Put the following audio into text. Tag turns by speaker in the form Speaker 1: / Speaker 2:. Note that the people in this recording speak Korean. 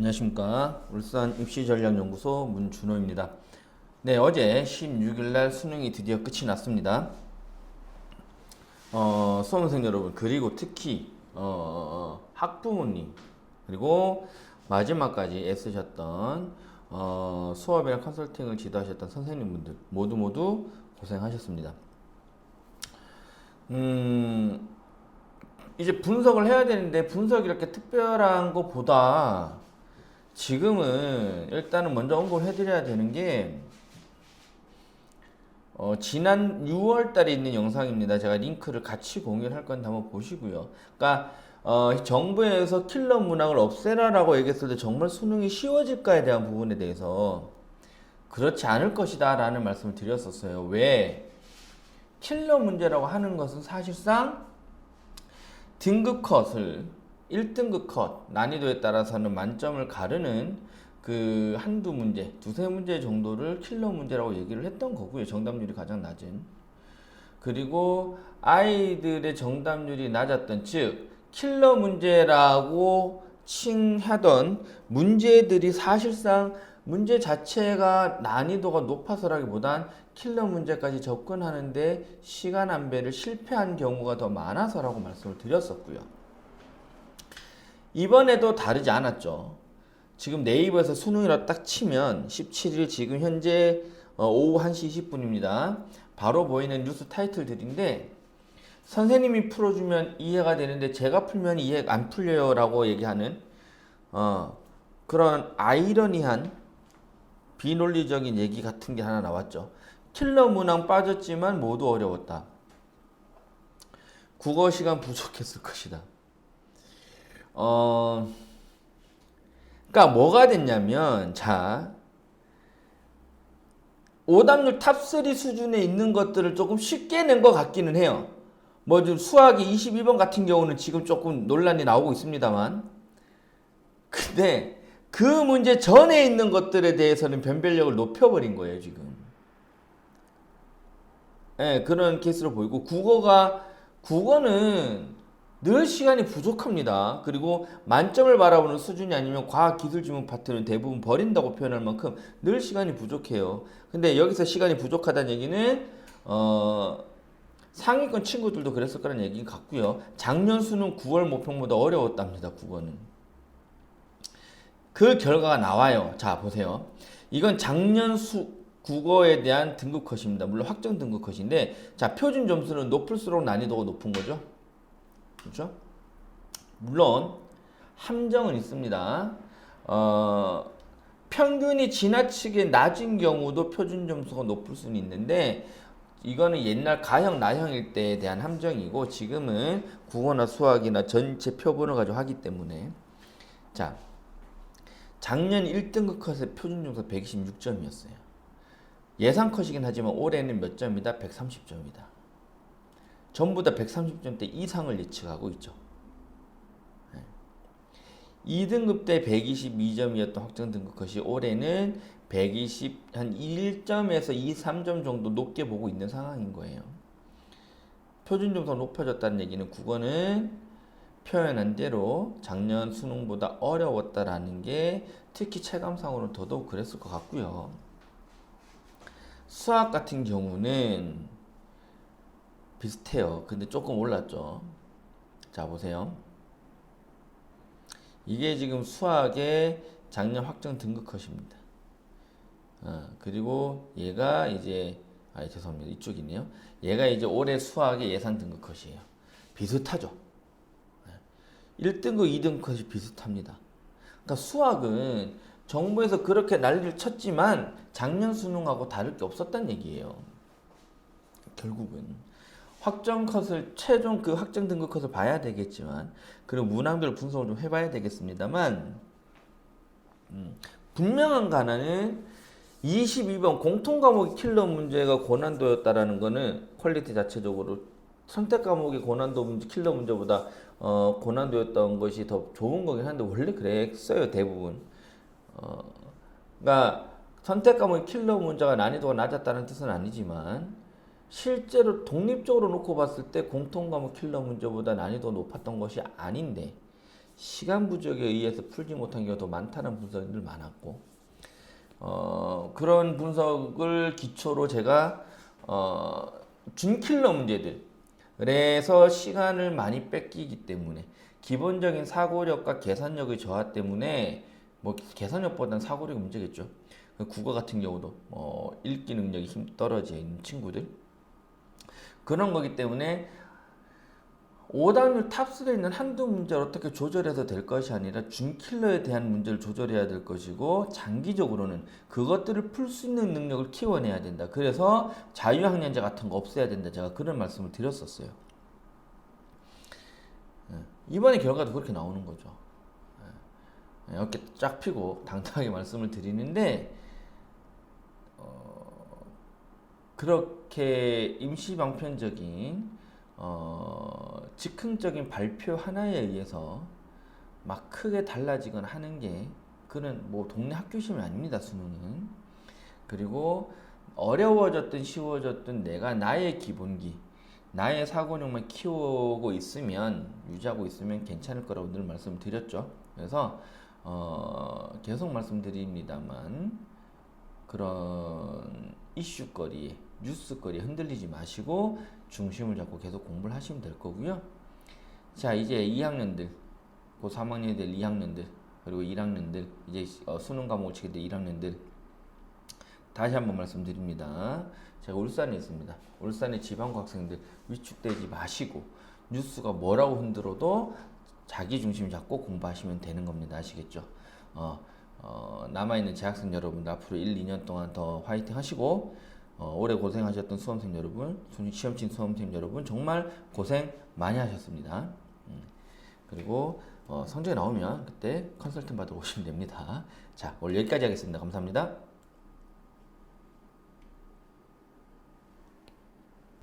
Speaker 1: 안녕하십니까. 울산 입시전략연구소 문준호입니다. 네, 어제 16일날 수능이 드디어 끝이 났습니다. 수험생 여러분, 그리고 특히 학부모님, 그리고 마지막까지 애쓰셨던 수업이나 컨설팅을 지도하셨던 선생님분들 모두 고생하셨습니다. 이제 분석을 해야 되는데 분석이 이렇게 특별한 것보다 지금은 일단은 먼저 언급을 해드려야 되는 게 지난 6월 달에 있는 영상입니다. 제가 링크를 같이 공유를 할 건데 한번 보시고요. 그러니까 정부에서 킬러 문항을 없애라라고 얘기했을 때 정말 수능이 쉬워질까에 대한 부분에 대해서 그렇지 않을 것이다 라는 말씀을 드렸었어요. 왜? 킬러 문제라고 하는 것은 사실상 등급 컷을 1등급 컷 난이도에 따라서는 만점을 가르는 그 한두 문제, 두세 문제 정도를 킬러 문제라고 얘기를 했던 거고요. 정답률이 가장 낮은. 그리고 아이들의 정답률이 낮았던, 즉 킬러 문제라고 칭하던 문제들이 사실상 문제 자체가 난이도가 높아서라기보단 킬러 문제까지 접근하는데 시간 안배를 실패한 경우가 더 많아서라고 말씀을 드렸었고요. 이번에도 다르지 않았죠. 지금 네이버에서 수능이라 딱 치면 17일 지금 현재 오후 1시 20분입니다. 바로 보이는 뉴스 타이틀들인데 선생님이 풀어주면 이해가 되는데 제가 풀면 이해가 안 풀려요 라고 얘기하는 그런 아이러니한 비논리적인 얘기 같은 게 하나 나왔죠. 킬러 문항 빠졌지만 모두 어려웠다. 국어 시간 부족했을 것이다. 그러니까 뭐가 됐냐면, 자, 오답률 탑3 수준에 있는 것들을 조금 쉽게 낸 것 같기는 해요. 뭐 좀 수학이 22번 같은 경우는 지금 조금 논란이 나오고 있습니다만, 근데 그 문제 전에 있는 것들에 대해서는 변별력을 높여버린 거예요, 지금. 예, 그런 케이스로 보이고, 국어는 늘 시간이 부족합니다. 그리고 만점을 바라보는 수준이 아니면 과학기술지문 파트는 대부분 버린다고 표현할 만큼 늘 시간이 부족해요. 근데 여기서 시간이 부족하다는 얘기는 상위권 친구들도 그랬을 거라는 얘기 같고요. 작년 수능 9월 모평보다 어려웠답니다. 국어는. 그 결과가 나와요. 자, 보세요. 이건 작년 국어에 대한 등급 컷입니다. 물론 확정 등급 컷인데, 자, 표준 점수는 높을수록 난이도가 높은 거죠. 그렇죠? 물론 함정은 있습니다. 평균이 지나치게 낮은 경우도 표준 점수가 높을 수는 있는데 이거는 옛날 가형, 나형일 때에 대한 함정이고 지금은 국어나 수학이나 전체 표본을 가지고 하기 때문에 자, 작년 1등급 컷의 표준 점수가 126점이었어요. 예상 컷이긴 하지만 올해는 몇 점이다? 130점이다. 전부 다 130점대 이상을 예측하고 있죠. 2등급 때 122점이었던 확정 등급 컷이 올해는 120, 한 1점에서 2, 3점 정도 높게 보고 있는 상황인 거예요. 표준 점수가 높아졌다는 얘기는 국어는 표현한 대로 작년 수능보다 어려웠다라는 게 특히 체감상으로는 더더욱 그랬을 것 같고요. 수학 같은 경우는 비슷해요. 근데 조금 올랐죠. 자, 보세요. 이게 지금 수학의 작년 확정 등급 컷입니다. 그리고 얘가 이제, 죄송합니다. 이쪽이네요. 얘가 이제 올해 수학의 예상 등급 컷이에요. 비슷하죠. 1등급, 2등급 컷이 비슷합니다. 그러니까 수학은 정부에서 그렇게 난리를 쳤지만 작년 수능하고 다를 게 없었단 얘기예요. 결국은. 확정 컷을 최종 그 확정 등급 컷을 봐야 되겠지만 그리고 문항별 분석을 좀 해봐야 되겠습니다만 분명한 거 하나는 22번 공통 과목의 킬러 문제가 고난도였다라는 거는 퀄리티 자체적으로 선택 과목의 고난도 문제 킬러 문제보다 고난도였던 것이 더 좋은 거긴 한데 원래 그랬어요 대부분. 그러니까 선택 과목의 킬러 문제가 난이도가 낮았다는 뜻은 아니지만 실제로 독립적으로 놓고 봤을 때 공통 과목 킬러 문제보다 난이도가 높았던 것이 아닌데 시간 부족에 의해서 풀지 못한 경우가 더 많다는 분석이 늘 많았고, 그런 분석을 기초로 제가 준킬러 문제들, 그래서 시간을 많이 뺏기기 때문에 기본적인 사고력과 계산력의 저하 때문에 뭐 계산력보다는 사고력이 문제겠죠. 국어 같은 경우도 읽기 능력이 떨어져 있는 친구들, 그런 거기 때문에 오답률 탑승에 있는 한두 문제를 어떻게 조절해서 될 것이 아니라 준킬러에 대한 문제를 조절해야 될 것이고, 장기적으로는 그것들을 풀 수 있는 능력을 키워내야 된다. 그래서 자유학년제 같은 거 없애야 된다. 제가 그런 말씀을 드렸었어요. 이번에 결과도 그렇게 나오는 거죠. 어깨 쫙 펴고 당당하게 말씀을 드리는데, 그렇게 임시방편적인 즉흥적인 발표 하나에 의해서 막 크게 달라지거나 하는 게, 그는 뭐 동네 학교 시험이 아닙니다, 수능은. 그리고 어려워졌든 쉬워졌든 내가 나의 기본기, 나의 사고력만 키우고 있으면, 유지하고 있으면 괜찮을 거라고 늘 말씀드렸죠. 그래서 계속 말씀드립니다만, 그런 이슈거리, 뉴스거리에 흔들리지 마시고 중심을 잡고 계속 공부를 하시면 될 거고요. 자, 이제 2학년들, 고 3학년이 될 2학년들, 그리고 1학년들, 이제 수능 과목을 치게 될 1학년들, 다시 한번 말씀드립니다. 제가 울산에 있습니다. 울산의 지방고 학생들 위축되지 마시고, 뉴스가 뭐라고 흔들어도 자기 중심 잡고 공부하시면 되는 겁니다. 아시겠죠? 남아있는 재학생 여러분, 앞으로 1, 2년 동안 더 화이팅 하시고, 오래 고생하셨던 수험생 여러분, 시험 친 수험생 여러분, 정말 고생 많이 하셨습니다. 그리고 성적이 나오면 그때 컨설팅 받으러 오시면 됩니다. 자, 오늘 여기까지 하겠습니다. 감사합니다.